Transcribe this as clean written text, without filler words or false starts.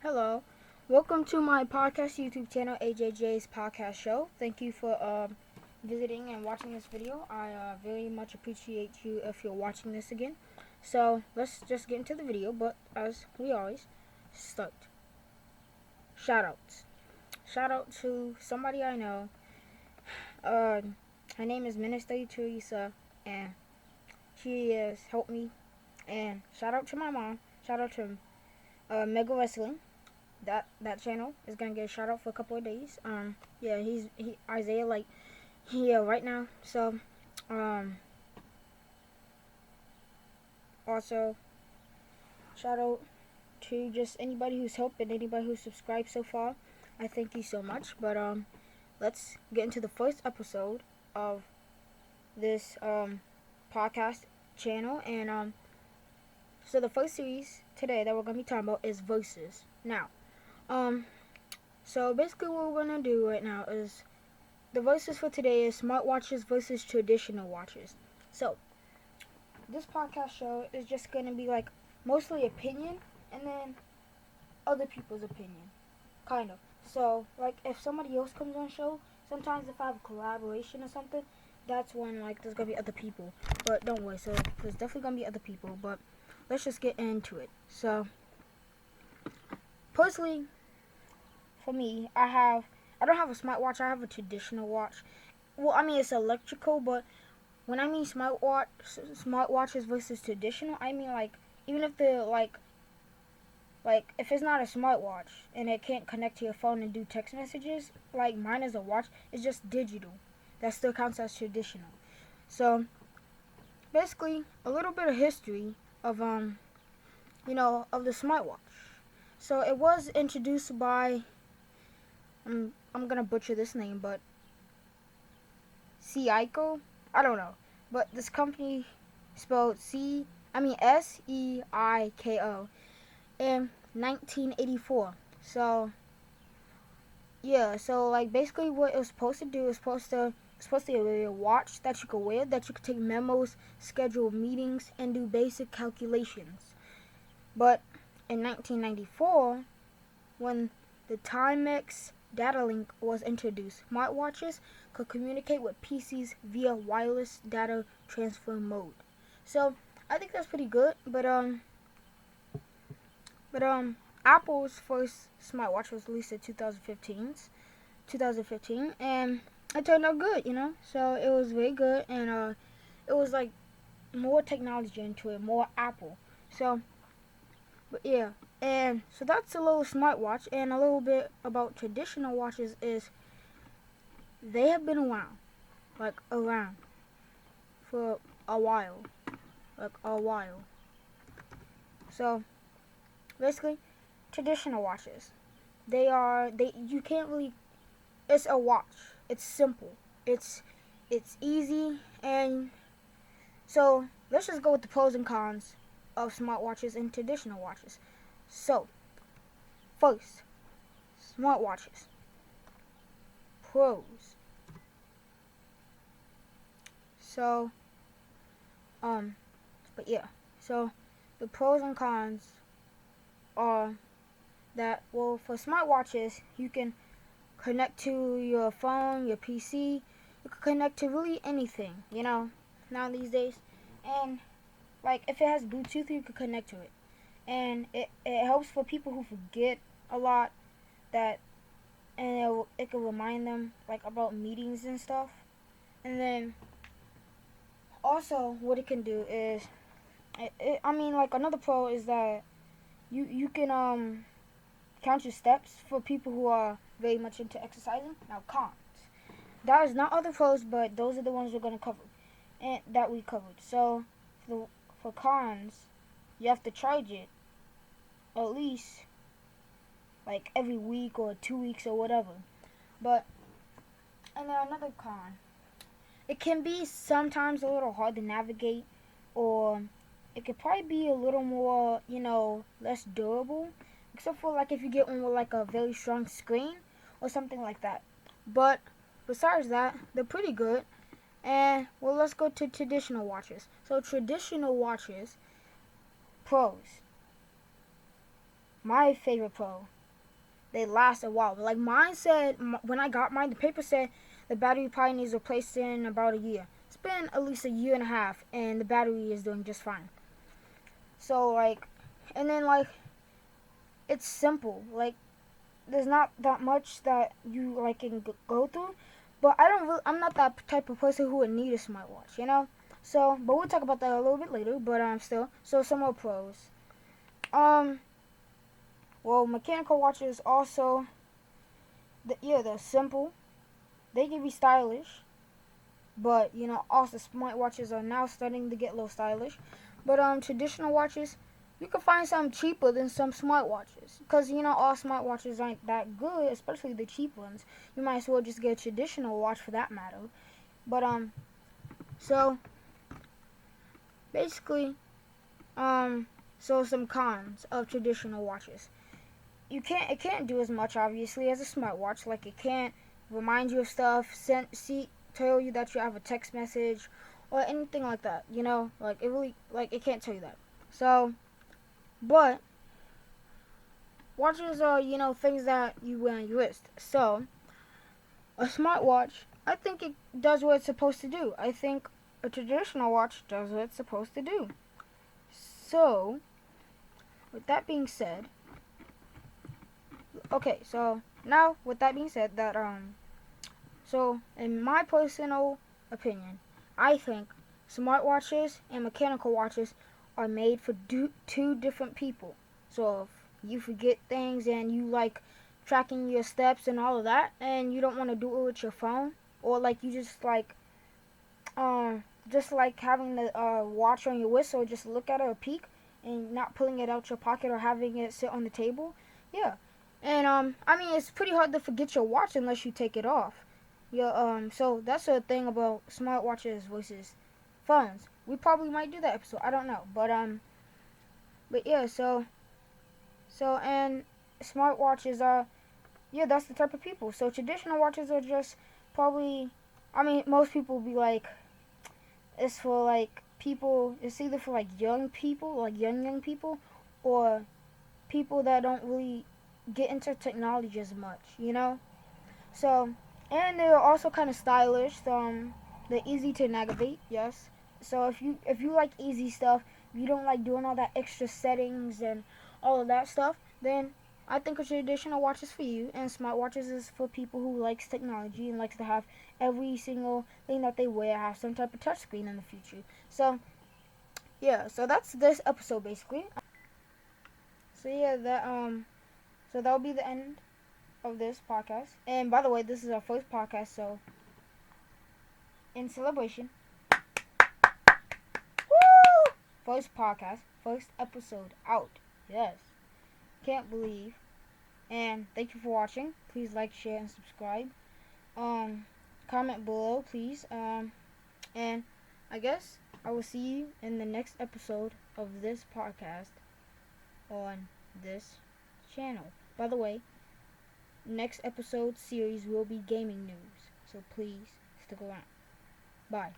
Hello. Welcome to my podcast YouTube channel, AJJ's Podcast Show. Thank you for visiting and watching this video. I very much appreciate you if you're watching this again. So, let's just get into the video, but as we always start. Shoutouts. Shout out to somebody I know. Her name is Minister Teresa, and she has helped me. And shout out to my mom. Shout out to Mega Wrestling. That channel is gonna get a shout out for a couple of days. Yeah, he Isaiah right now. So, also shout out to just anybody who's helped and anybody who's subscribed so far. I thank you so much. But let's get into the first episode of this podcast channel. And so the first series today that we're gonna be talking about is Versus. Now, so basically what we're gonna do right now is the versus for today is smartwatches versus traditional watches. So this podcast show is just gonna be like mostly opinion and then other people's opinion, kind of. So like if somebody else comes on show, sometimes if I have a collaboration or something, that's when like there's gonna be other people. But don't worry, so there's definitely gonna be other people. But let's just get into it. So personally, for me, I don't have a smartwatch. I have a traditional watch. Well, I mean it's electrical, but when I mean smartwatches versus traditional, I mean like even if they're like if it's not a smartwatch and it can't connect to your phone and do text messages, like mine is a watch, it's just digital. That still counts as traditional. So basically, a little bit of history of of the smartwatch. So it was introduced by I'm gonna butcher this name, but Seiko? I don't know. But this company spelled Seiko in 1984. So yeah, so like basically what it was supposed to do is supposed to be a watch that you could wear, that you could take memos, schedule meetings, and do basic calculations. But in 1994, when the Timex data link was introduced, smartwatches could communicate with PCs via wireless data transfer mode. So I think that's pretty good. But Apple's first smartwatch was released in 2015, and it turned out good, So it was very good, and it was like more technology into it, more Apple. So, but yeah, and so that's a little smartwatch, and a little bit about traditional watches is they have been around for a while, So basically, traditional watches, you can't really. It's a watch. It's simple. It's easy, and so let's just go with the pros and cons of smartwatches and traditional watches. So first, smartwatches. Pros. So, but yeah. So, the pros and cons are that, well, for smartwatches, you can connect to your phone, your PC. You can connect to really anything, now these days. And, like, if it has Bluetooth, you can connect to it. And it helps for people who forget a lot, and it can remind them, like, about meetings and stuff. And then also what it can do is another pro is that you can count your steps for people who are very much into exercising. Now cons, that is not other pros, but those are the ones we're going to cover and that we covered. So for cons, you have to charge it at least like every week or 2 weeks or whatever. And then another con, it can be sometimes a little hard to navigate, or it could probably be a little more, less durable, except for like if you get one with like a very strong screen or something like that. But besides that, they're pretty good. And well, let's go to traditional watches. So traditional watches, pros. My favorite pro they last a while. Like mine said, when I got mine, the paper said the battery probably needs replaced in about a year. It's been at least a year and a half, and the battery is doing just fine. So like, and then like, it's simple. Like, there's not that much that you like can go through. But I'm not that type of person who would need a smartwatch, you know. So, but we'll talk about that a little bit later. But still, so some more pros. Um, well, mechanical watches also, they're simple. They can be stylish, but you know, also smartwatches are now starting to get a little stylish. But traditional watches, you can find some cheaper than some smartwatches, because you know all smartwatches aren't that good, especially the cheap ones. You might as well just get a traditional watch for that matter. But so basically, so some cons of traditional watches. It can't do as much obviously as a smartwatch. Like it can't remind you of stuff, tell you that you have a text message or anything like that. You know, like it can't tell you that. So, but watches are, you know, things that you wear on your wrist. So a smartwatch, I think it does what it's supposed to do. I think a traditional watch does what it's supposed to do. So, with that being said, okay, so now with that being said, so in my personal opinion, I think smartwatches and mechanical watches are made for two different people. So if you forget things and you like tracking your steps and all of that, and you don't want to do it with your phone, or like you just like having the watch on your wrist, or just look at it or peek, and not pulling it out your pocket or having it sit on the table. Yeah, and I mean it's pretty hard to forget your watch unless you take it off. Yeah, so that's the thing about smartwatches versus phones. We probably might do that episode. I don't know, but yeah, and smartwatches are, yeah, that's the type of people. So traditional watches are just probably, I mean, most people will be like, it's for like people. It's either for like young people, like young people, or people that don't really get into technology as much, you know. So, and they're also kind of stylish. They're easy to navigate. Yes. So if you like easy stuff, if you don't like doing all that extra settings and all of that stuff, then I think a traditional watch is for you, and smartwatches is for people who likes technology and likes to have every single thing that they wear have some type of touchscreen in the future. So yeah, so that's this episode basically. So yeah, so that'll be the end of this podcast. And by the way, this is our first podcast, so in celebration, woo! First podcast, first episode out. Yes, can't believe. And thank you for watching. Please like, share, and subscribe. Comment below, please. And I guess I will see you in the next episode of this podcast on this channel. By the way, next episode series will be gaming news, so please stick around. Bye.